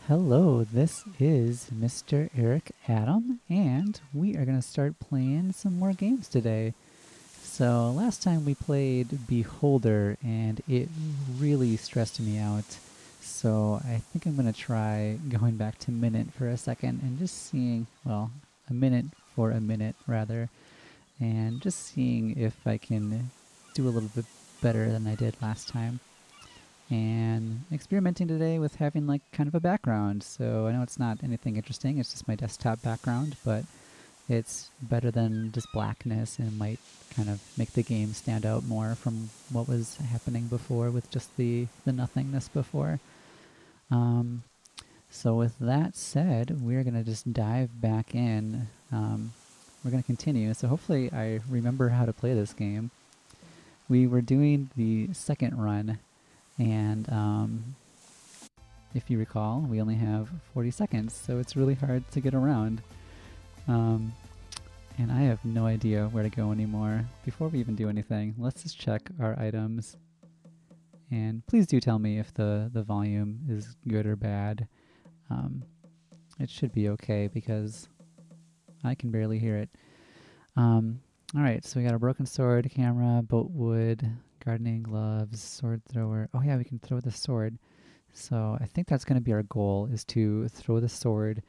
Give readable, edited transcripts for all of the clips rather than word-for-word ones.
Hello, this is Mr. Eric Adam, and we are going to start playing some more games today. So, last time we played Beholder, and it really stressed me out. So, I think I'm going to try going back to Minit for a second and just seeing, well, a minute for a minute, rather, and just seeing if I can do a little bit better than I did last time and experimenting today with having like kind of a background. So I know it's not anything interesting, it's just my desktop background, but it's better than just blackness and might kind of make the game stand out more from what was happening before with just the nothingness before. Um, so with that said, we're going to just dive back in. We're going to continue. So hopefully I remember how to play this game. We were doing the second run, and if you recall, we only have 40 seconds, so it's really hard to get around. And I have no idea where to go anymore. Before we even do anything, let's just check our items. And please do tell me if the volume is good or bad. It should be okay because I can barely hear it. Alright, so we got a broken sword, camera, boat wood, gardening gloves, sword thrower. Oh yeah, we can throw the sword. So I think that's going to be our goal, is to throw the sword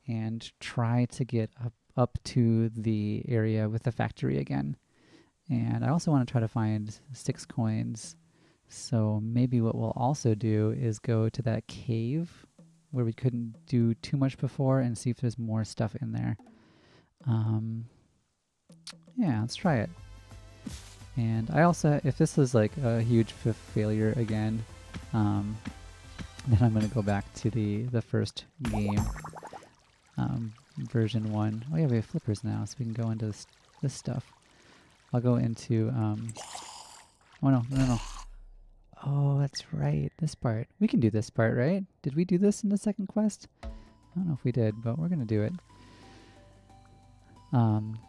and try to get up to the area with the factory again. And I also want to try to find 6 coins. So maybe what we'll also do is go to that cave where we couldn't do too much before and see if there's more stuff in there. Yeah, let's try it. And I also, if this is like a huge failure again, then I'm going to go back to the first game, version 1. Oh yeah, we have flippers now, so we can go into this stuff. I'll go into, oh no. Oh, that's right, this part. We can do this part, right? Did we do this in the second quest? I don't know if we did, but we're going to do it.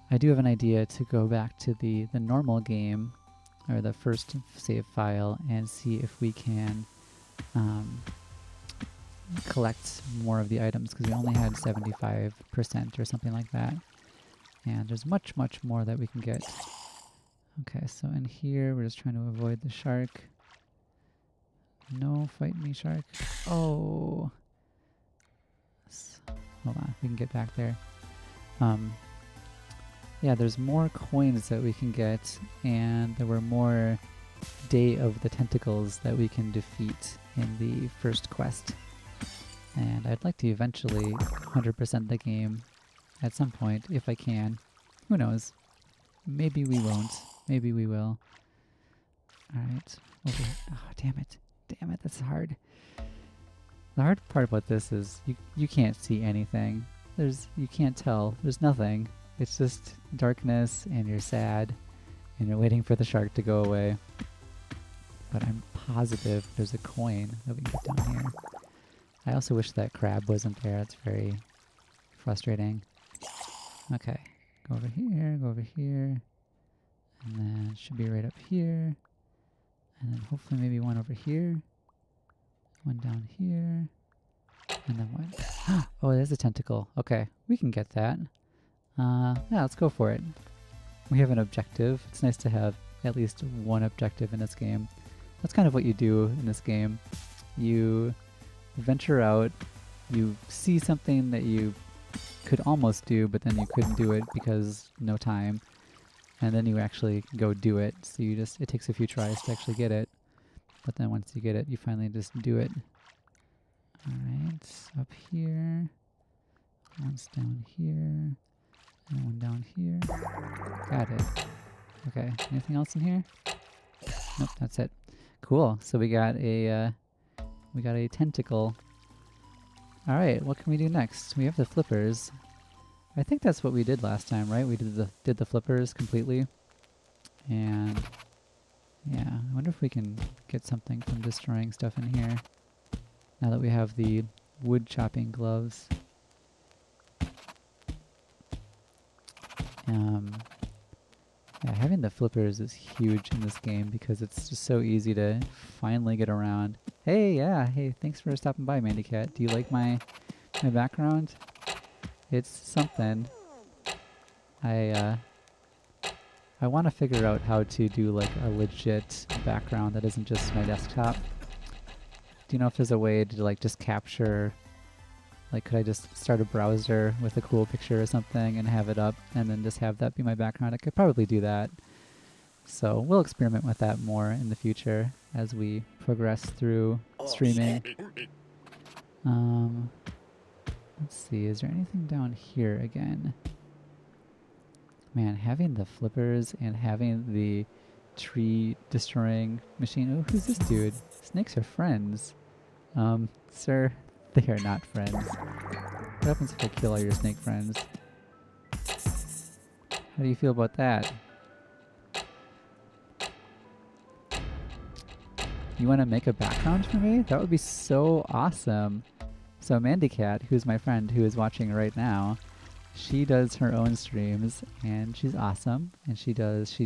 I do have an idea to go back to the normal game, or the first save file, and see if we can collect more of the items, because we only had 75% or something like that. And there's much more that we can get. Okay, so in here, we're just trying to avoid the shark. No, fight me, shark. Oh! Hold on, we can get back there. Yeah, there's more coins that we can get, and there were more Day of the Tentacles that we can defeat in the first quest. And I'd like to eventually 100% the game at some point, if I can. Who knows? Maybe we won't. Maybe we will. Alright. Oh, damn it. Damn it, that's hard. The hard part about this is you can't see anything. You can't tell. There's nothing. It's just darkness, and you're sad, and you're waiting for the shark to go away. But I'm positive there's a coin that we can get down here. I also wish that crab wasn't there. It's very frustrating. Okay, go over here, and then it should be right up here. And then hopefully maybe one over here, one down here, and then one. Oh, there's a tentacle. Okay, we can get that. Yeah, let's go for it. We have an objective. It's nice to have at least one objective in this game. That's kind of what you do in this game. You venture out, you see something that you could almost do, but then you couldn't do it because no time. And then you actually go do it. So it takes a few tries to actually get it. But then once you get it, you finally just do it. Alright, up here. One's down here. And one down here. Got it. Okay, anything else in here? Nope, that's it. Cool. So we got a tentacle. All right, what can we do next? We have the flippers. I think that's what we did last time, right? We did the flippers completely. And yeah, I wonder if we can get something from destroying stuff in here. Now that we have the wood chopping gloves. Yeah, having the flippers is huge in this game because it's just so easy to finally get around. Hey, yeah, hey, thanks for stopping by, Mandy Cat. Do you like my background? It's something. I want to figure out how to do like a legit background that isn't just my desktop. Do you know if there's a way to like just capture, like could I just start a browser with a cool picture or something and have it up and then just have that be my background? I could probably do that. So we'll experiment with that more in the future as we progress through streaming. Let's see, is there anything down here again? Man, having the flippers and having the tree destroying machine. Oh, who's this dude? Snakes are friends. Sir, they are not friends. What happens if I kill all your snake friends? How do you feel about that? You want to make a background for me? That would be so awesome. So Mandy Cat, who's my friend who is watching right now, she does her own streams and she's awesome. And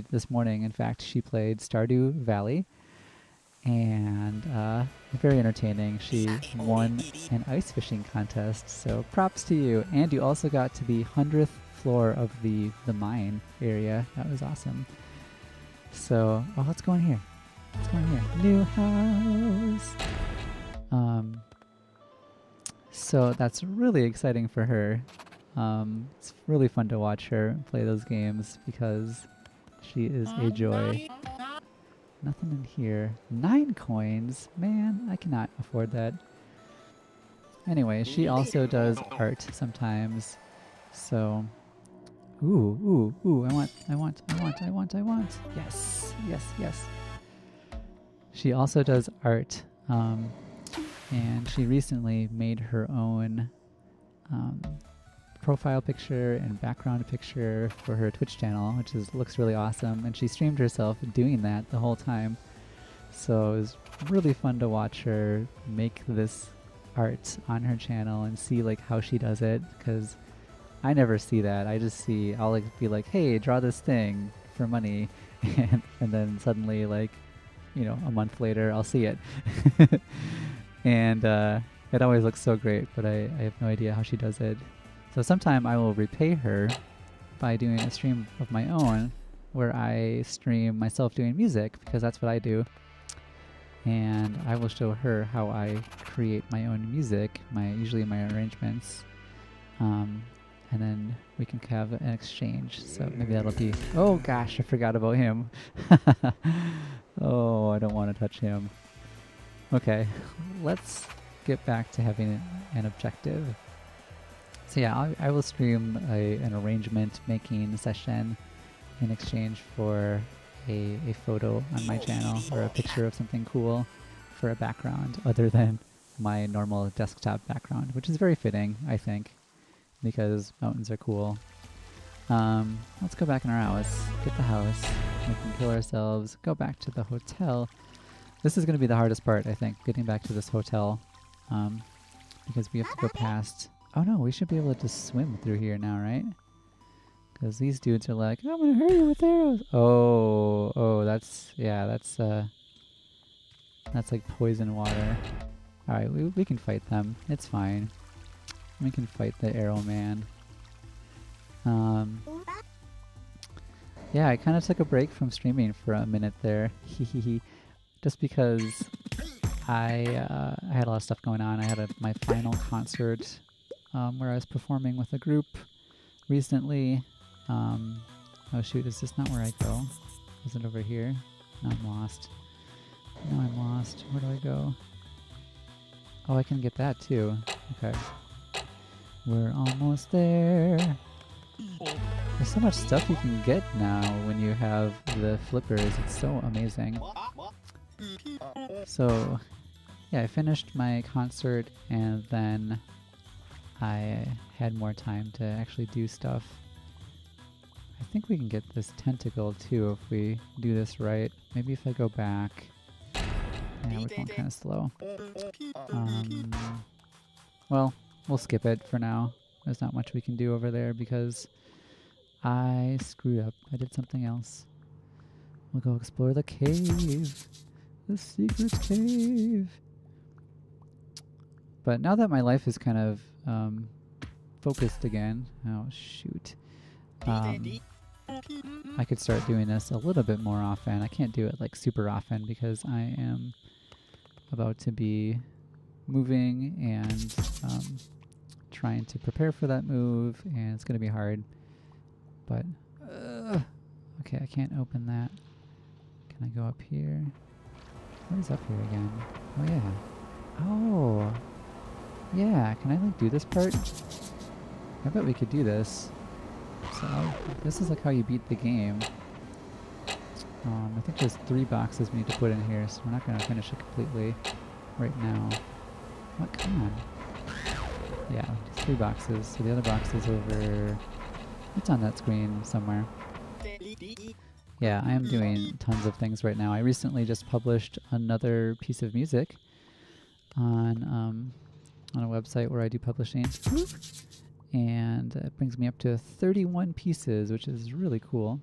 this morning, in fact, she played Stardew Valley and very entertaining. She won an ice fishing contest, so props to you. And you also got to the 100th floor of the mine area. That was awesome. So, oh, let's go in here. Let's go in here. New house. So that's really exciting for her. It's really fun to watch her play those games because she is a joy. Nothing in here. 9 coins? Man, I cannot afford that. Anyway, she also does art sometimes. So, ooh, I want. Yes. She also does art. And she recently made her own profile picture and background picture for her Twitch channel, which looks really awesome. And she streamed herself doing that the whole time. So it was really fun to watch her make this art on her channel and see like how she does it, because I never see that. I just see, I'll like be like, hey, draw this thing for money, and then suddenly like, you know, a month later I'll see it. And it always looks so great, but I have no idea how she does it. So sometime I will repay her by doing a stream of my own where I stream myself doing music, because that's what I do. And I will show her how I create my own music, usually my arrangements. And then we can have an exchange. So maybe that'll be... Oh gosh, I forgot about him. Oh, I don't want to touch him. Okay, let's get back to having an objective. So yeah, I will stream an arrangement making session in exchange for a photo on my channel or a picture of something cool for a background other than my normal desktop background, which is very fitting, I think, because mountains are cool. Let's go back in our house, get the house, we can kill ourselves, go back to the hotel. This is going to be the hardest part, I think, getting back to this hotel, because we have to go past... Oh no, we should be able to just swim through here now, right? Because these dudes are like, I'm going to hurt you with arrows. Oh, that's like poison water. Alright, we can fight them. It's fine. We can fight the arrow man. Yeah, I kind of took a break from streaming for a minute there. Just because I had a lot of stuff going on. I had my final concert where I was performing with a group recently. Oh shoot, is this not where I go? Is it over here? No, I'm lost. No, I'm lost. Where do I go? Oh, I can get that too. Okay. We're almost there. There's so much stuff you can get now when you have the flippers. It's so amazing. So, yeah, I finished my concert and then I had more time to actually do stuff. I think we can get this tentacle too if we do this right. Maybe if I go back. Yeah, we're going kind of slow. Well, we'll skip it for now. There's not much we can do over there because I screwed up. I did something else. We'll go explore the cave. The secret cave. But now that my life is kind of focused again, oh shoot, I could start doing this a little bit more often. I can't do it like super often because I am about to be moving and trying to prepare for that move, and it's going to be hard. But okay, I can't open that. Can I go up here? What is up here again? Oh yeah. Oh yeah, can I like do this part? I bet we could do this. So this is like how you beat the game. I think there's 3 boxes we need to put in here, so we're not going to finish it completely right now. What? Come on. Yeah, just 3 boxes. So the other box is over... It's on that screen somewhere. Yeah, I am doing tons of things right now. I recently just published another piece of music on a website where I do publishing. And it brings me up to 31 pieces, which is really cool.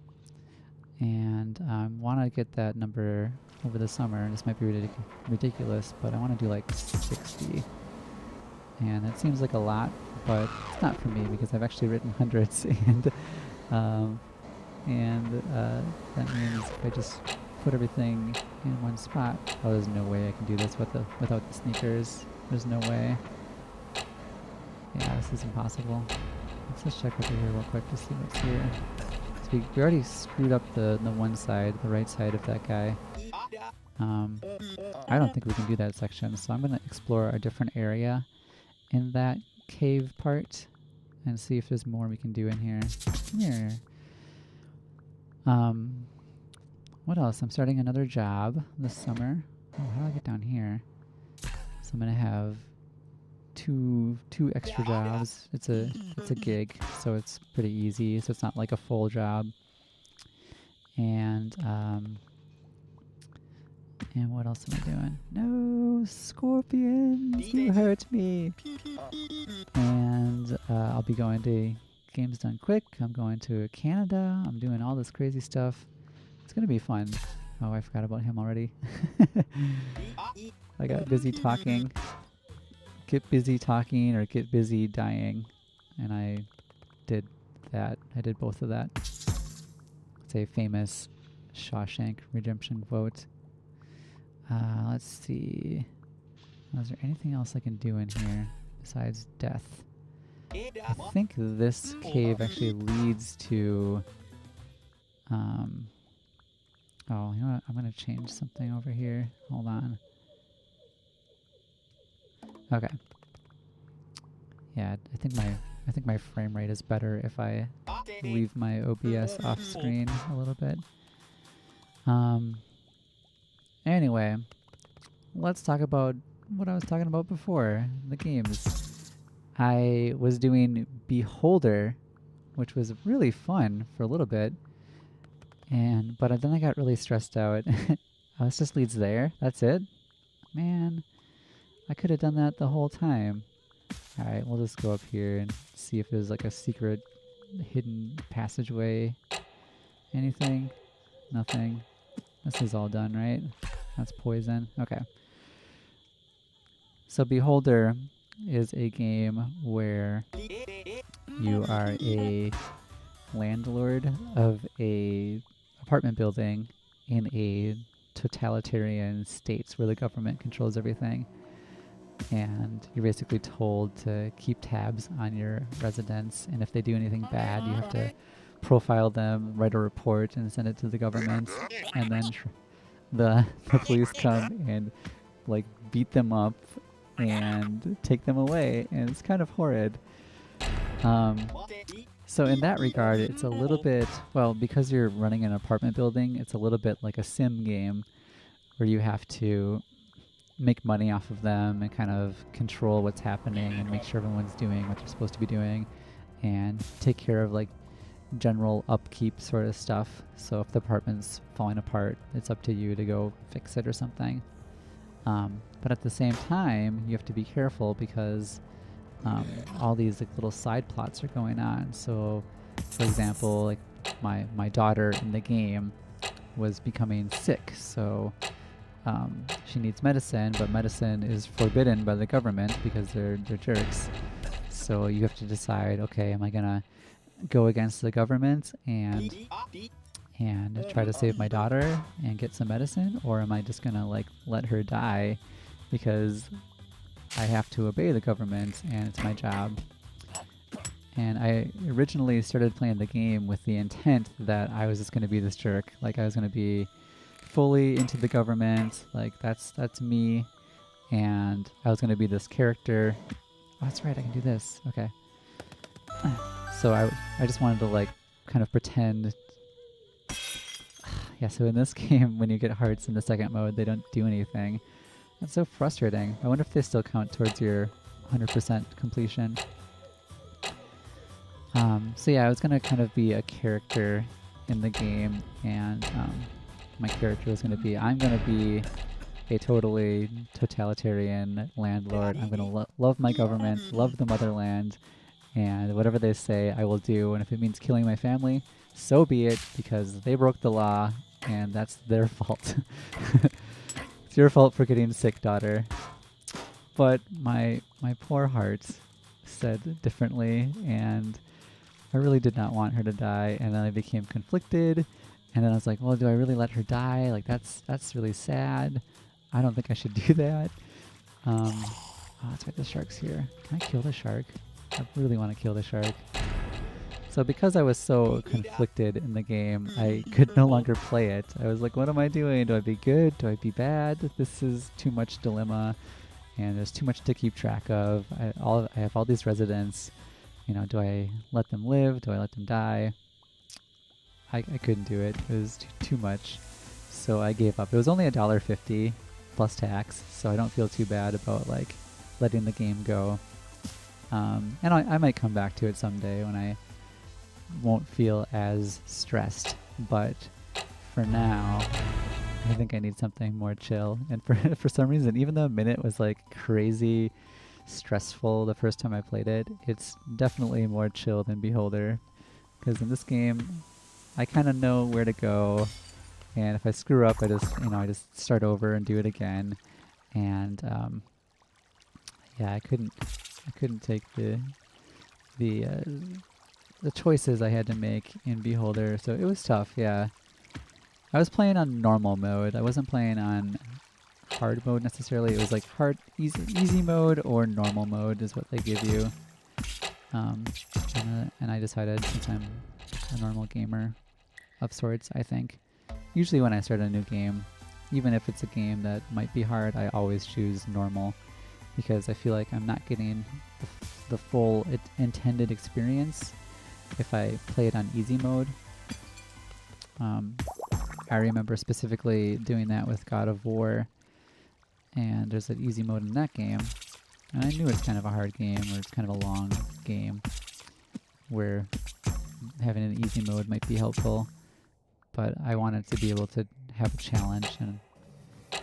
And I want to get that number over the summer. This might be ridiculous, but I want to do like 60. And it seems like a lot, but it's not for me because I've actually written hundreds, and that means if I just put everything in one spot. Oh, there's no way I can do this without the sneakers. There's no way. Yeah, this is impossible. Let's just check over here real quick to see what's here. So we already screwed up the one side, the right side of that guy. I don't think we can do that section, so I'm going to explore a different area in that cave part and see if there's more we can do in here. Come here. What else? I'm starting another job this summer. Oh, how do I get down here? So I'm going to have two extra jobs. It's a gig, so it's pretty easy. So it's not like a full job. And what else am I doing? No, scorpions, you hurt me. And I'll be going to Games Done Quick. I'm going to Canada. I'm doing all this crazy stuff. It's gonna be fun. Oh, I forgot about him already. I got busy talking. Get busy talking or get busy dying. And I did that. I did both of that. It's a famous Shawshank Redemption quote. Let's see. Is there anything else I can do in here besides death? I think this cave actually leads to... oh, you know what? I'm going to change something over here. Hold on. Okay. Yeah, I think my frame rate is better if I leave my OBS off screen a little bit. Anyway, let's talk about what I was talking about before, the games. I was doing Beholder, which was really fun for a little bit, but then I got really stressed out. Oh, this just leads there? That's it? Man, I could have done that the whole time. Alright, we'll just go up here and see if there's like a secret hidden passageway. Anything? Nothing. This is all done, right? That's poison. Okay. So Beholder is a game where you are a landlord of a apartment building in a totalitarian state where the government controls everything. And you're basically told to keep tabs on your residents, and if they do anything bad, you have to profile them, write a report, and send it to the government, and then the police come and like beat them up and take them away, and it's kind of horrid. So in that regard, it's a little bit, well, because you're running an apartment building, it's a little bit like a sim game where you have to make money off of them and kind of control what's happening and make sure everyone's doing what they're supposed to be doing and take care of like general upkeep sort of stuff. So if the apartment's falling apart, it's up to you to go fix it or something. But at the same time, you have to be careful because all these like little side plots are going on. So for example, like my daughter in the game was becoming sick, so she needs medicine, but medicine is forbidden by the government because they're jerks. So you have to decide, okay, am I gonna go against the government and try to save my daughter and get some medicine, or am I just gonna like let her die because I have to obey the government and it's my job? And I originally started playing the game with the intent that I was just going to be this jerk. Like I was going to be fully into the government. Like that's me. And I was going to be this character. Oh, that's right. I can do this. Okay. So I just wanted to like kind of pretend. Yeah. So in this game, when you get hearts in the second mode, they don't do anything. That's so frustrating. I wonder if they still count towards your 100% completion. So yeah, I was gonna kind of be a character in the game, and my character was gonna be, I'm gonna be a totally totalitarian landlord. I'm gonna love my government, love the motherland, and whatever they say, I will do. And if it means killing my family, so be it, because they broke the law, and that's their fault. It's your fault for getting sick, daughter. But my poor heart said differently, and I really did not want her to die, and then I became conflicted, and then I was like, well, do I really let her die? Like, that's really sad. I don't think I should do that. Oh, that's right, the shark's here. Can I kill the shark? I really want to kill the shark. So because I was so conflicted in the game, I could no longer play it. I was like, what am I doing? Do I be good? Do I be bad? This is too much dilemma, and there's too much to keep track of. I have all these residents. You know, do I let them live? Do I let them die? I couldn't do it. It was too much. So I gave up. It was only $1.50 plus tax, so I don't feel too bad about like letting the game go. And I might come back to it someday when I won't feel as stressed. But for now, I think I need something more chill. And for some reason, even though Minit was like crazy stressful the first time I played it, it's definitely more chill than Beholder, because in this game I kind of know where to go, and if I screw up, I just start over and do it again. And yeah, I couldn't take the choices I had to make in Beholder, so it was tough. Yeah, I was playing on normal mode. I wasn't playing on hard mode necessarily. It was like easy mode or normal mode is what they give you. And I decided, since I'm a normal gamer of sorts, I think usually when I start a new game, even if it's a game that might be hard, I always choose normal, because I feel like I'm not getting the full intended experience if I play it on easy mode. I remember specifically doing that with God of War, and there's an easy mode in that game, and I knew it's kind of a hard game, or it's kind of a long game, where having an easy mode might be helpful, but I wanted to be able to have a challenge, and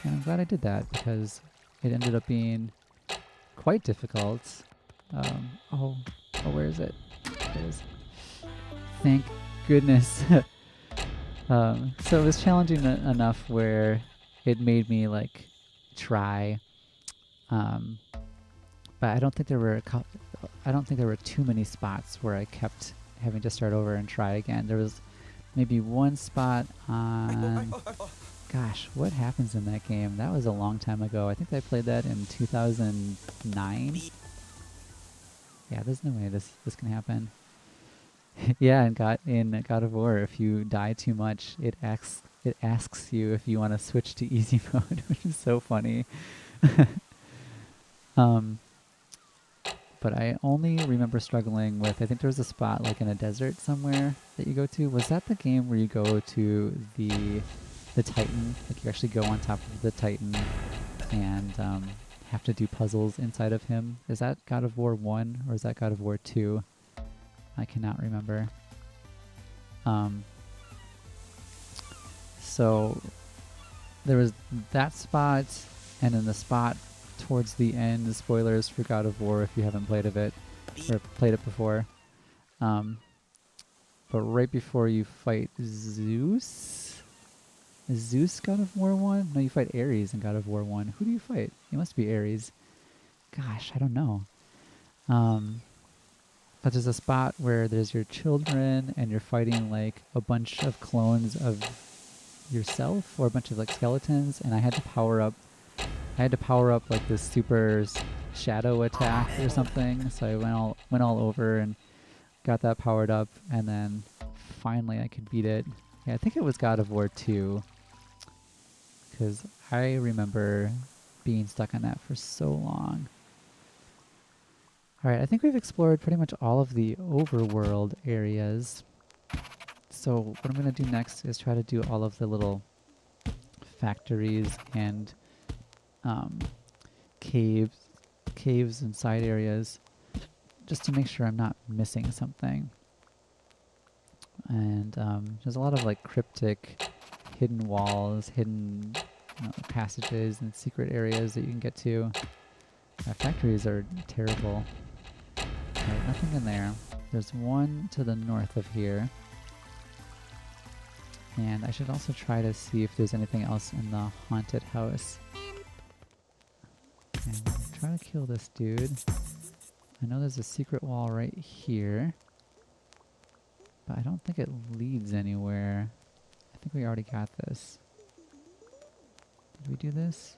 I'm glad I did that, because it ended up being quite difficult. Where is it? There it is. Thank goodness. So it was challenging enough where it made me like try, but I don't think there were too many spots where I kept having to start over and try again. There was maybe one spot on, gosh, what happens in that game? That was a long time ago. I think I played that in 2009. Yeah, there's no way this can happen. Yeah, and in God of War, if you die too much, it asks you if you want to switch to easy mode, which is so funny. But I only remember struggling with, I think there was a spot like in a desert somewhere that you go to. Was that the game where you go to the Titan? Like you actually go on top of the Titan and have to do puzzles inside of him. Is that God of War 1 or is that God of War 2? I cannot remember. So there was that spot, and then the spot towards the end, spoilers for God of War if you haven't played it before. But right before you fight Zeus, Is Zeus God of War 1? No, you fight Ares in God of War 1. Who do you fight? You must be Ares. Gosh, I don't know. But there's a spot where there's your children and you're fighting like a bunch of clones of yourself or a bunch of like skeletons, and I had to power up like this super shadow attack or something. So I went all over and got that powered up, and then finally I could beat it. Yeah, I think it was God of War 2, because I remember being stuck on that for so long. Alright, I think we've explored pretty much all of the overworld areas. So what I'm going to do next is try to do all of the little factories and caves and side areas, just to make sure I'm not missing something. And there's a lot of like cryptic hidden walls, hidden passages and secret areas that you can get to. Factories are terrible. Right, nothing in there. There's one to the north of here. And I should also try to see if there's anything else in the haunted house. And try to kill this dude. I know there's a secret wall right here, but I don't think it leads anywhere. I think we already got this. Did we do this?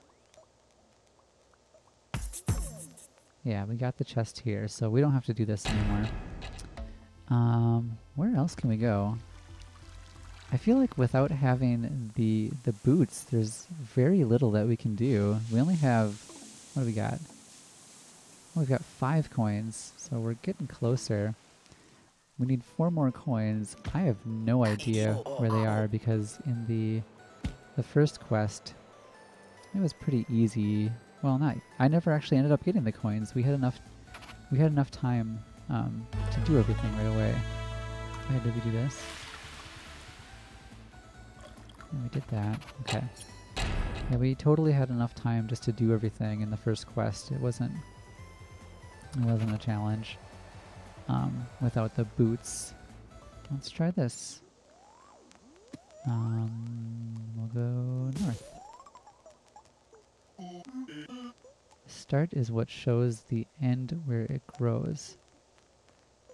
Yeah, we got the chest here, so we don't have to do this anymore. Where else can we go? I feel like without having the boots, there's very little that we can do. We only have, what do we got? Oh, we've got 5 coins, so we're getting closer. We need 4 more coins. I have no idea where they are, because in the first quest, it was pretty easy. Well, I never actually ended up getting the coins. We had enough time to do everything right away. Okay, did we do this? Yeah, we did that. Okay. Yeah, we totally had enough time just to do everything in the first quest. It wasn't a challenge without the boots. Let's try this. We'll go north. Start is what shows the end where it grows.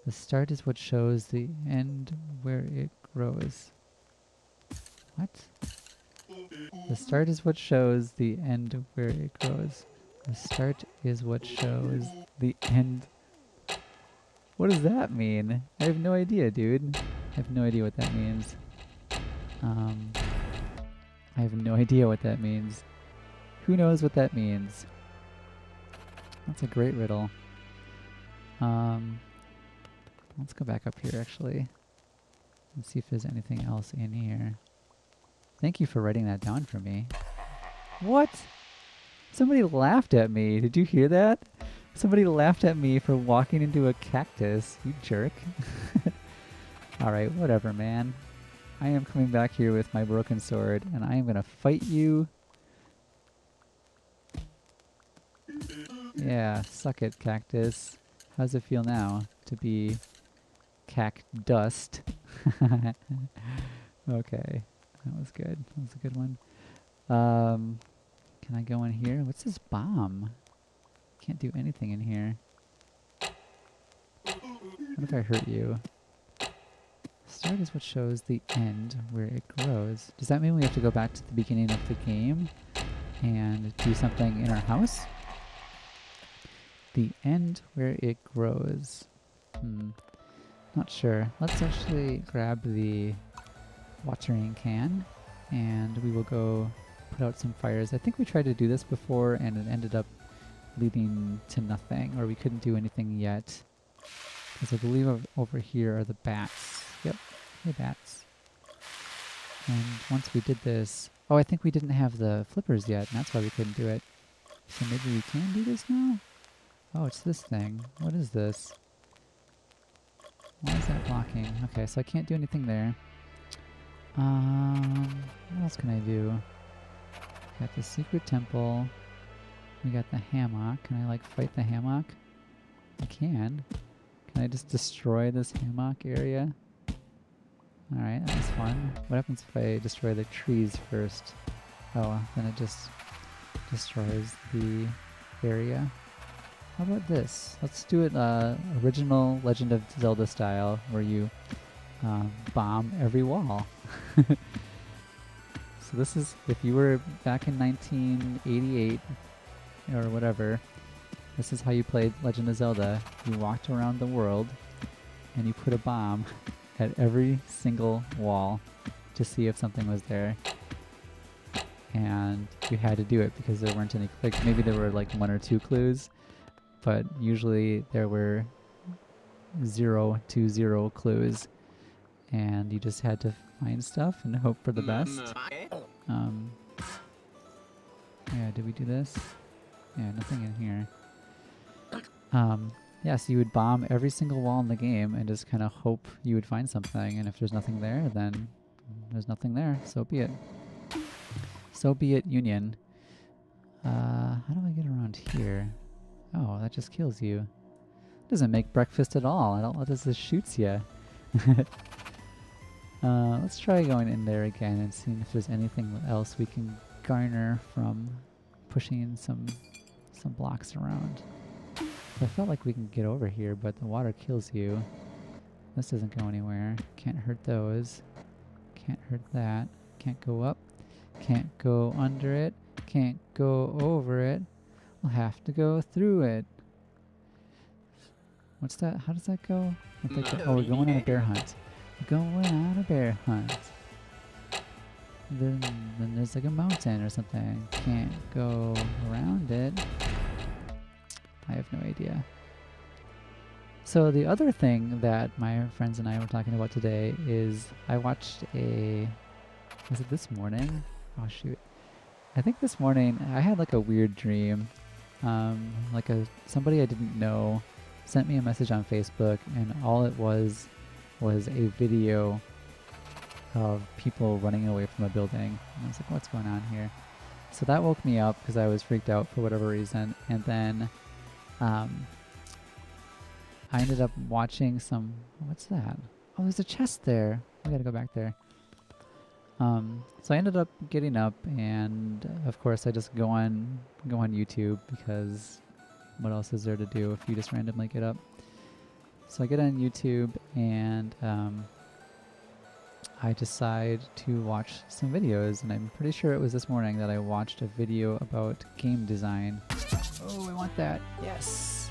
The start is what shows the end where it grows. What? The start is what shows the end where it grows. The start is what shows the end. What does that mean? I have no idea, dude. I have no idea what that means. I have no idea what that means. Who knows what that means? That's a great riddle. Let's go back up here, actually, and see if there's anything else in here. Thank you for writing that down for me. What? Somebody laughed at me. Did you hear that? Somebody laughed at me for walking into a cactus. You jerk. Alright, whatever, man. I am coming back here with my broken sword, and I am going to fight you. Yeah, suck it, cactus. How's it feel now to be cactus? Okay, that was good. That was a good one. Can I go in here? What's this bomb? Can't do anything in here. What if I hurt you? Start is what shows the end where it grows. Does that mean we have to go back to the beginning of the game and do something in our house? The end where it grows. Not sure. Let's actually grab the watering can and we will go put out some fires. I think we tried to do this before and it ended up leading to nothing, or we couldn't do anything yet. Because I believe over here are the bats. Yep, hey bats. And once we did this... Oh, I think we didn't have the flippers yet, and that's why we couldn't do it. So maybe we can do this now? Oh, it's this thing. What is this? Why is that blocking? Okay, so I can't do anything there. What else can I do? Got the secret temple. We got the hammock. Can I, like, fight the hammock? I can. Can I just destroy this hammock area? Alright, that was fun. What happens if I destroy the trees first? Oh, then it just destroys the area. How about this? Let's do it original Legend of Zelda style, where you bomb every wall. So this is, if you were back in 1988 or whatever, this is how you played Legend of Zelda. You walked around the world and you put a bomb at every single wall to see if something was there. And you had to do it because there weren't any, like maybe there were like 1 or 2 clues, but usually there were 0 to 0 clues. And you just had to find stuff and hope for the best. Yeah, did we do this? Yeah, nothing in here. Yeah, so you would bomb every single wall in the game and just kind of hope you would find something. And if there's nothing there, then there's nothing there. So be it. So be it, Union. How do I get around here? Oh, that just kills you. Doesn't make breakfast at all. It just shoots you. Let's try going in there again and seeing if there's anything else we can garner from pushing some blocks around. I felt like we can get over here, but the water kills you. This doesn't go anywhere. Can't hurt those. Can't hurt that. Can't go up. Can't go under it. Can't go over it. We'll have to go through it. What's that? How does that go? Oh, we're going on a bear hunt. We're going on a bear hunt. Then there's like a mountain or something. Can't go around it. I have no idea. So the other thing that my friends and I were talking about today is I watched was it this morning? Oh shoot. I think this morning I had like a weird dream. Somebody I didn't know sent me a message on Facebook, and all it was a video of people running away from a building. And I was like, what's going on here? So that woke me up because I was freaked out for whatever reason. And then I ended up watching some... What's that? Oh, there's a chest there. We gotta go back there. So I ended up getting up, and of course I just go on YouTube, because what else is there to do if you just randomly get up? So I get on YouTube, and I decide to watch some videos, and I'm pretty sure it was this morning that I watched a video about game design. Oh, I want that. Yes!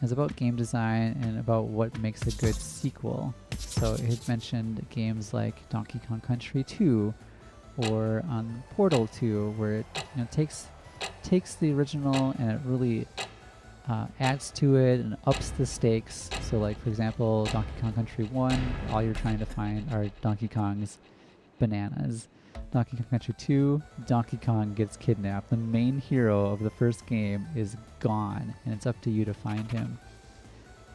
It's about game design and about what makes a good sequel. So it had mentioned games like Donkey Kong Country 2 or Portal 2, where it takes the original and it really adds to it and ups the stakes. So like, for example, Donkey Kong Country 1, all you're trying to find are Donkey Kong's bananas. Donkey Kong Country 2, Donkey Kong gets kidnapped. The main hero of the first game is gone, and it's up to you to find him.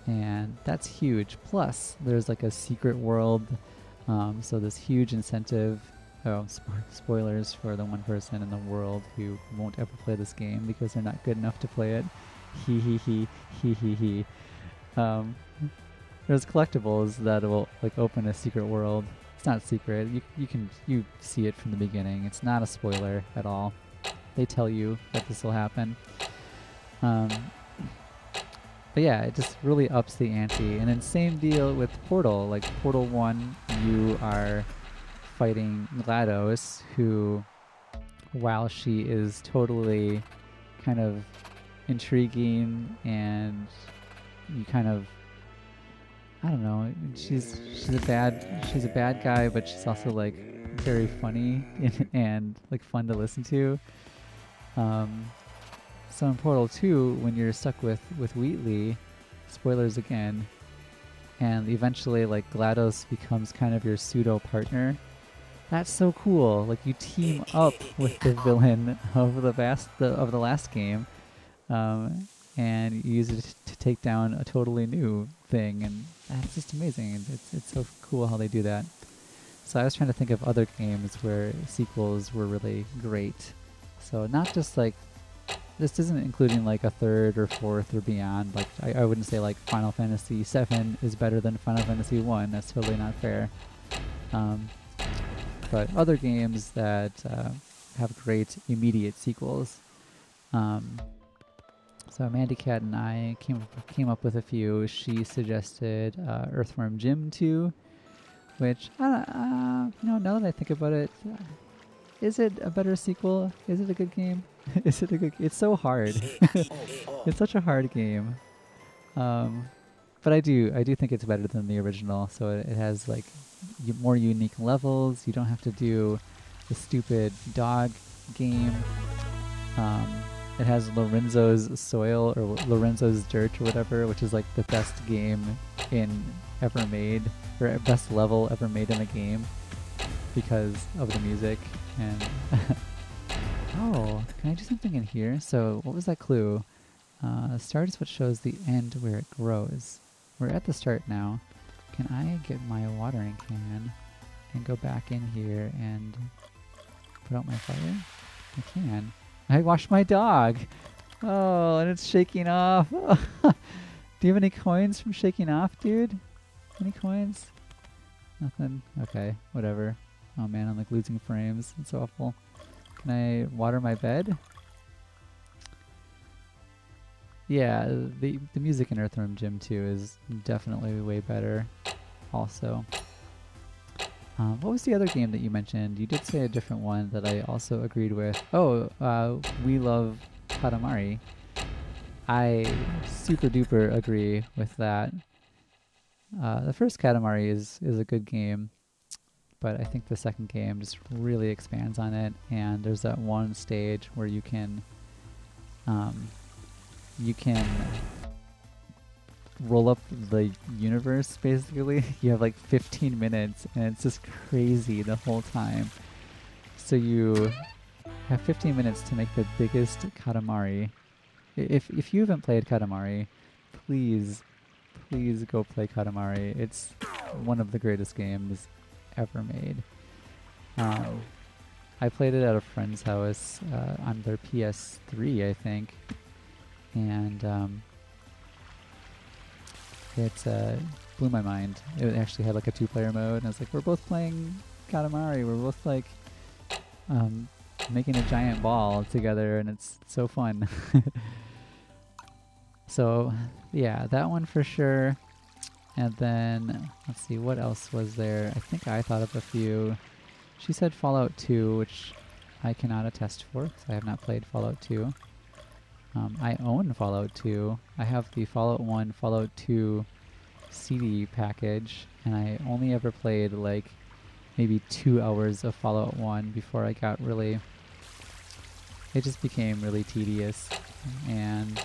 And that's huge. Plus, there's like a secret world, so this huge incentive. Oh, spoilers for the one person in the world who won't ever play this game because they're not good enough to play it. He he he he he he. There's collectibles that will like open a secret world. It's not secret. You see it from the beginning. It's not a spoiler at all. They tell you that this will happen. But yeah, it just really ups the ante. And then same deal with Portal. Like Portal 1, you are fighting GLaDOS, who, while she is totally kind of intriguing and you kind of, I don't know, she's a bad guy, but she's also like very funny and like fun to listen to. So in Portal 2, when you're stuck with Wheatley, spoilers again, and eventually like GLaDOS becomes kind of your pseudo partner. That's so cool. Like you team up with the villain of the last game, and you use it to take down a totally new thing, and that's just amazing. It's so cool how they do that. So I was trying to think of other games where sequels were really great. So not just like this isn't including like a third or fourth or beyond. Like I wouldn't say like Final Fantasy VII is better than Final Fantasy I. That's totally not fair. But other games that have great immediate sequels. So Mandy Cat and I came up with a few. She suggested Earthworm Jim 2, which now that I think about it, is it a better sequel? Is it a good game? Is it a good? It's so hard. It's such a hard game. But I do think it's better than the original. So it has like more unique levels. You don't have to do the stupid dog game. It has Lorenzo's Soil or Lorenzo's Dirt or whatever, which is like the best game ever made, or best level ever made in a game because of the music. And oh, can I do something in here? So what was that clue? Start is what shows the end where it grows. We're at the start now. Can I get my watering can and go back in here and put out my fire? I can. I washed my dog. Oh, and it's shaking off. Do you have any coins from shaking off, dude? Any coins? Nothing? Okay, whatever. Oh man, I'm like losing frames. It's awful. Can I water my bed? Yeah, the music in Earthworm Jim 2 is definitely way better also. What was the other game that you mentioned? You did say a different one that I also agreed with. Oh, We Love Katamari. I super duper agree with that. The first Katamari is a good game, but I think the second game just really expands on it, and there's that one stage where you can roll up the universe, basically. You have like 15 minutes and it's just crazy the whole time. So you have 15 minutes to make the biggest Katamari. If you haven't played Katamari, please go play Katamari. It's one of the greatest games ever made. I played it at a friend's house on their PS3, I think, and it blew my mind. It actually had like a 2-player mode, and I was like, we're both playing Katamari. We're both like making a giant ball together, and it's so fun. So yeah, that one for sure. And then let's see, what else was there? I think I thought of a few. She said Fallout 2, which I cannot attest for because I have not played Fallout 2. I own Fallout 2. I have the Fallout 1, Fallout 2 CD package, and I only ever played like maybe 2 hours of Fallout 1 before I got really... It just became really tedious, and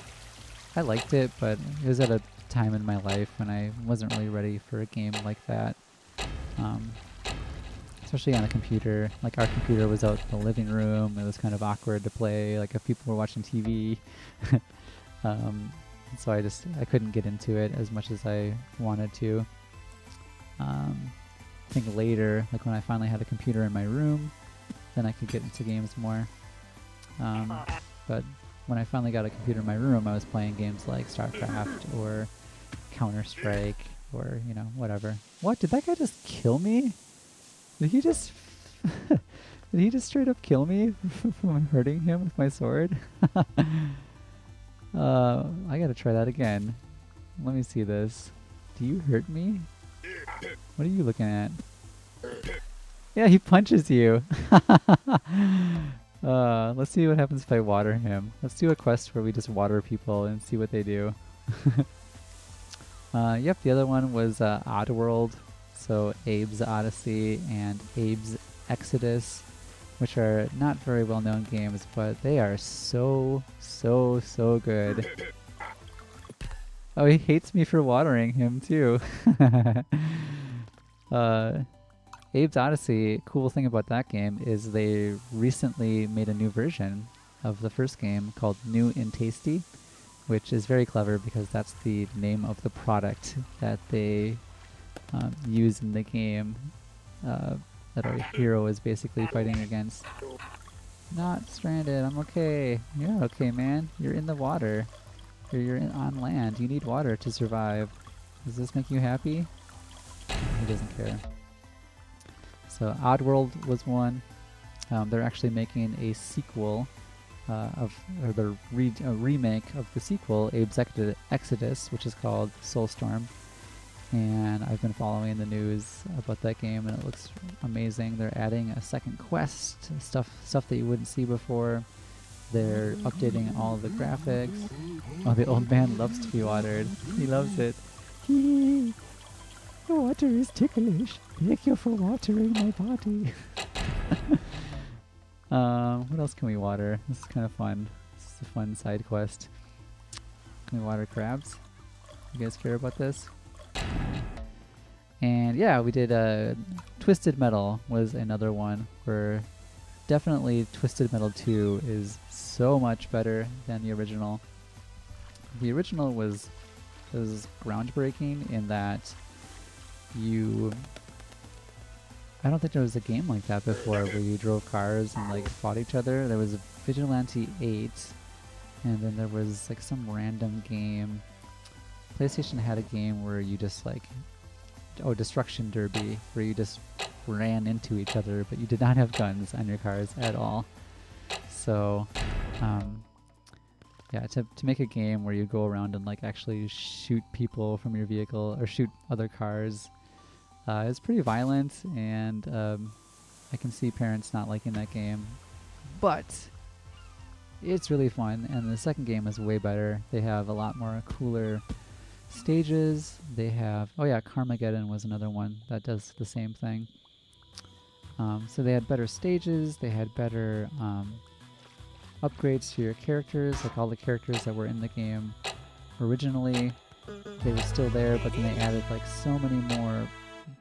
I liked it, but it was at a time in my life when I wasn't really ready for a game like that. Especially on a computer. Like, our computer was out in the living room. It was kind of awkward to play, like if people were watching TV. So I couldn't get into it as much as I wanted to. I think later, like when I finally had a computer in my room, then I could get into games more. But when I finally got a computer in my room, I was playing games like StarCraft or Counter-Strike or, you know, whatever. What? Did that guy just kill me? Did he just... Did he just straight up kill me from hurting him with my sword? I gotta try that again. Let me see this. Do you hurt me? What are you looking at? Yeah, he punches you. Let's see what happens if I water him. Let's do a quest where we just water people and see what they do. Yep, the other one was Oddworld. So Abe's Odyssey and Abe's Exodus, which are not very well-known games, but they are so good. Oh, he hates me for watering him too. Abe's Odyssey, cool thing about that game is they recently made a new version of the first game called New and Tasty, which is very clever because that's the name of the product that they use in the game that our hero is basically fighting against. Not stranded. I'm okay. You're okay, man. You're in the water. On land. You need water to survive. Does this make you happy? He doesn't care. So Oddworld was one. They're actually making a sequel a remake of the sequel, Abe's Exodus, which is called Soulstorm. And I've been following the news about that game, and it looks amazing. They're adding a second quest, stuff that you wouldn't see before. They're updating all the graphics. Oh, the old man loves to be watered. He loves it. The water is ticklish. Thank you for watering my body. What else can we water? This is kind of fun. This is a fun side quest. Can we water crabs? You guys care about this? And yeah, we did Twisted Metal was another one where definitely Twisted Metal 2 is so much better than the original. The original was groundbreaking in that I don't think there was a game like that before where you drove cars and like fought each other. There was Vigilante 8, and then there was like some random game. PlayStation had a game where you just like, Destruction Derby, where you just ran into each other, but you did not have guns on your cars at all. So, yeah, to make a game where you go around and like actually shoot people from your vehicle or shoot other cars, it's pretty violent, and I can see parents not liking that game, but it's really fun. And the second game is way better. They have a lot more cooler stages. They have, oh yeah, Carmageddon was another one that does the same thing. So they had better stages, they had better upgrades to your characters, like all the characters that were in the game originally, they were still there, but then they added like so many more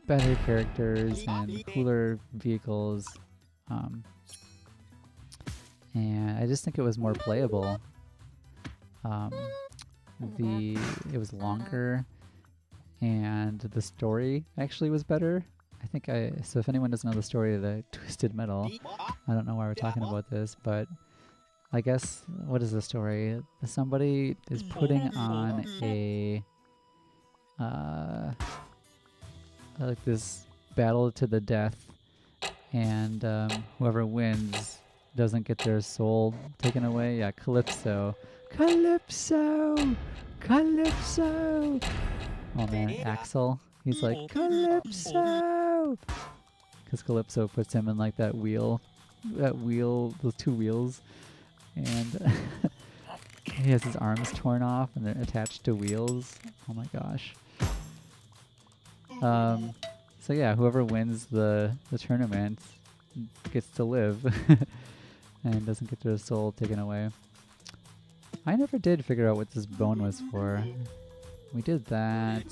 better characters and cooler vehicles. And I just think it was more playable. It was longer, and the story actually was better. So if anyone doesn't know the story of the Twisted Metal, I don't know why we're talking about this, but I guess, what is the story? Somebody is putting on like this battle to the death, and whoever wins doesn't get their soul taken away. Yeah, Calypso. Calypso! Calypso! Oh man, Axel. He's like, Calypso! Because Calypso puts him in like that wheel, those two wheels, and he has his arms torn off and they're attached to wheels. Oh my gosh. So yeah, whoever wins the tournament gets to live and doesn't get their soul taken away. I never did figure out what this bone was for. We did that.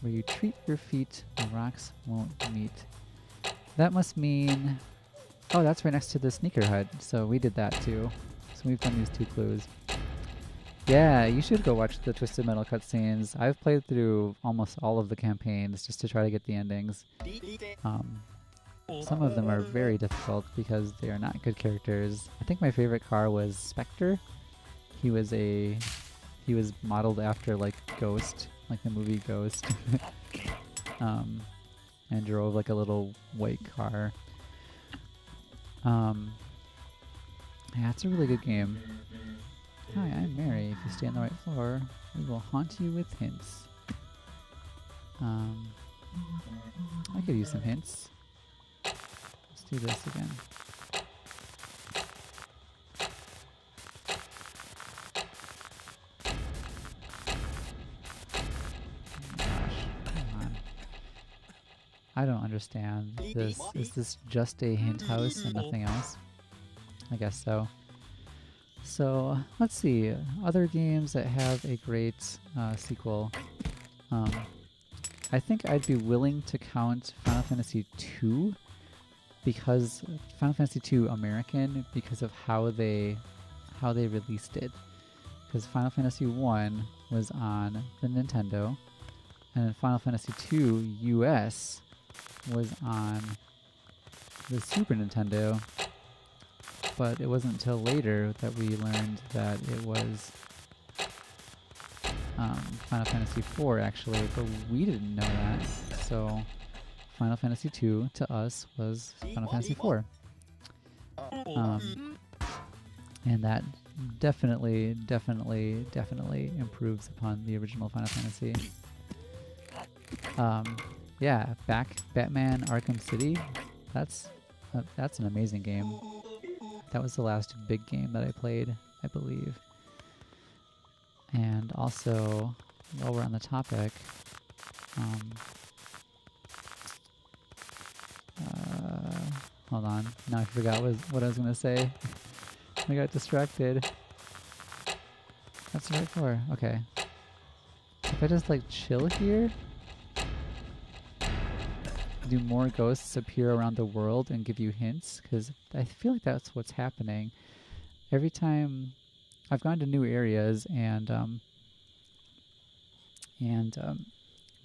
Where you treat your feet, the rocks won't meet. That must mean... Oh, that's right next to the sneaker hut. So we did that too. So we've done these two clues. Yeah, you should go watch the Twisted Metal cutscenes. I've played through almost all of the campaigns just to try to get the endings. Some of them are very difficult because they are not good characters. I think my favorite car was Spectre. He was modeled after like Ghost, like the movie Ghost, and drove like a little white car. Yeah, it's a really good game. Hi, I'm Mary. If you stay on the right floor, we will haunt you with hints. I could use some hints. Let's do this again. I don't understand this. Is this just a hint house and nothing else? I guess so. So, let's see. Other games that have a great sequel. I think I'd be willing to count Final Fantasy II, because Final Fantasy II American, because of how they released it. Because Final Fantasy I was on the Nintendo, and Final Fantasy II US was on the Super Nintendo, but it wasn't until later that we learned that it was Final Fantasy IV actually, but we didn't know that. So Final Fantasy II to us was Final Fantasy IV. And that definitely improves upon the original Final Fantasy. Yeah, Batman Arkham City. That's an amazing game. That was the last big game that I played, I believe. And also, while we're on the topic, hold on. Now I forgot what I was going to say. I got distracted. That's the right floor. Okay. If I just like chill here, do more ghosts appear around the world and give you hints? Because I feel like that's what's happening. Every time I've gone to new areas and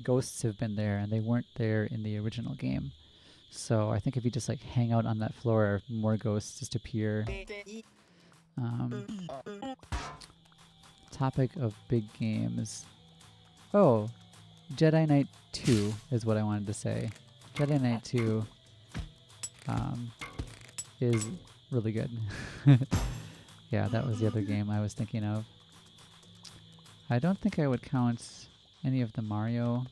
ghosts have been there and they weren't there in the original game. So I think if you just like hang out on that floor, more ghosts just appear. Topic of big games. Oh, Jedi Knight 2 is what I wanted to say. Jedi Knight 2 is really good. Yeah, that was the other game I was thinking of. I don't think I would count any of the Mario.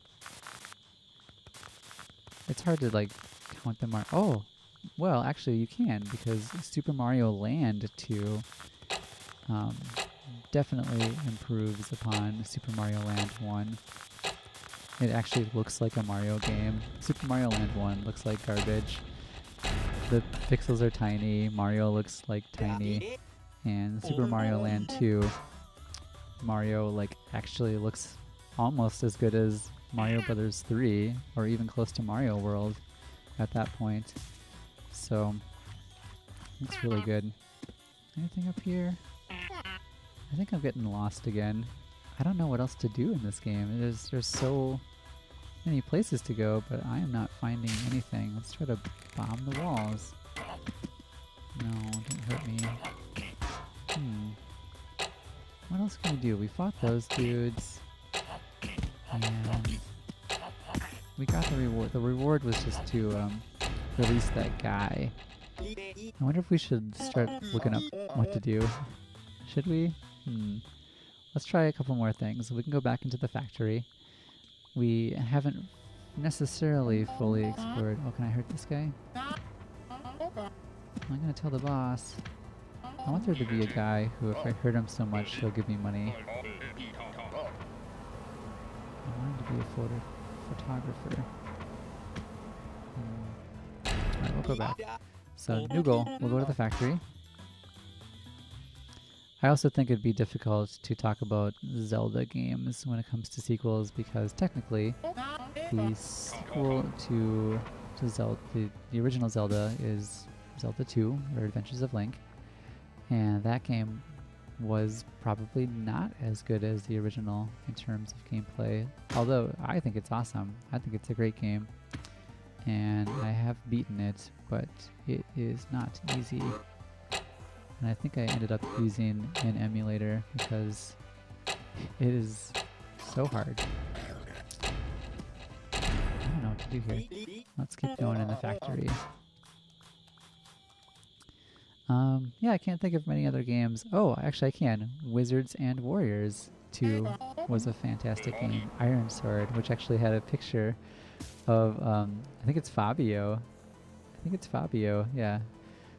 It's hard to like count the Mario. Oh, well, actually you can, because Super Mario Land 2 definitely improves upon Super Mario Land 1. It actually looks like a Mario game. Super Mario Land 1 looks like garbage. The pixels are tiny, Mario looks like tiny, and Super Mario Land 2, Mario like actually looks almost as good as Mario Brothers 3, or even close to Mario World at that point. So, it's really good. Anything up here? I think I'm getting lost again. I don't know what else to do in this game. There's so many places to go, but I am not finding anything. Let's try to bomb the walls. No, don't hurt me. What else can we do? We fought those dudes. And we got the reward. The reward was just to release that guy. I wonder if we should start looking up what to do. Should we? Let's try a couple more things. We can go back into the factory. We haven't necessarily fully explored... Oh, can I hurt this guy? I'm gonna tell the boss. I want there to be a guy who, if I hurt him so much, he'll give me money. I want him to be a photographer. Alright, we'll go back. So, new goal. We'll go to the factory. I also think it'd be difficult to talk about Zelda games when it comes to sequels, because technically the sequel to Zelda, the original Zelda, is Zelda 2, or Adventures of Link, and that game was probably not as good as the original in terms of gameplay, although I think it's awesome. I think it's a great game, and I have beaten it, but it is not easy. And I think I ended up using an emulator because it is so hard. I don't know what to do here. Let's keep going in the factory. Yeah, I can't think of many other games. Oh, actually I can. Wizards and Warriors 2 was a fantastic game. Iron Sword, which actually had a picture of, I think it's Fabio. Yeah.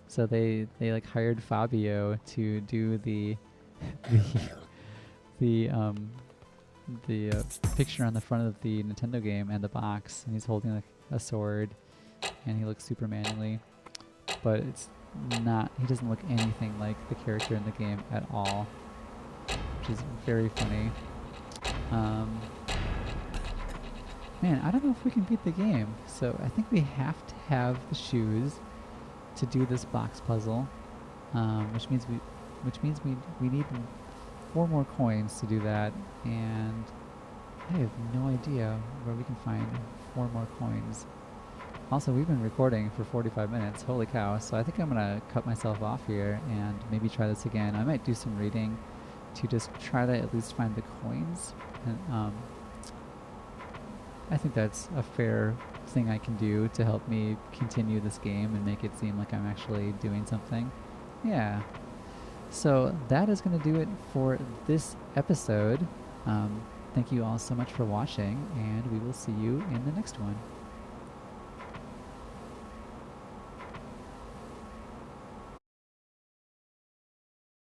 So they like hired Fabio to do the picture on the front of the Nintendo game and the box, and he's holding like a sword, and he looks super manly, but it's not. He doesn't look anything like the character in the game at all, which is very funny. Man, I don't know if we can beat the game, so I think we have to have the shoes to do this box puzzle, which means we need 4 more coins to do that, and I have no idea where we can find 4 more coins. Also, we've been recording for 45 minutes. Holy cow. So I think I'm going to cut myself off here and maybe try this again. I might do some reading to just try to at least find the coins. And I think that's a fair thing I can do to help me continue this game and make it seem like I'm actually doing something. Yeah. So that is going to do it for this episode. Thank you all so much for watching, and we will see you in the next one.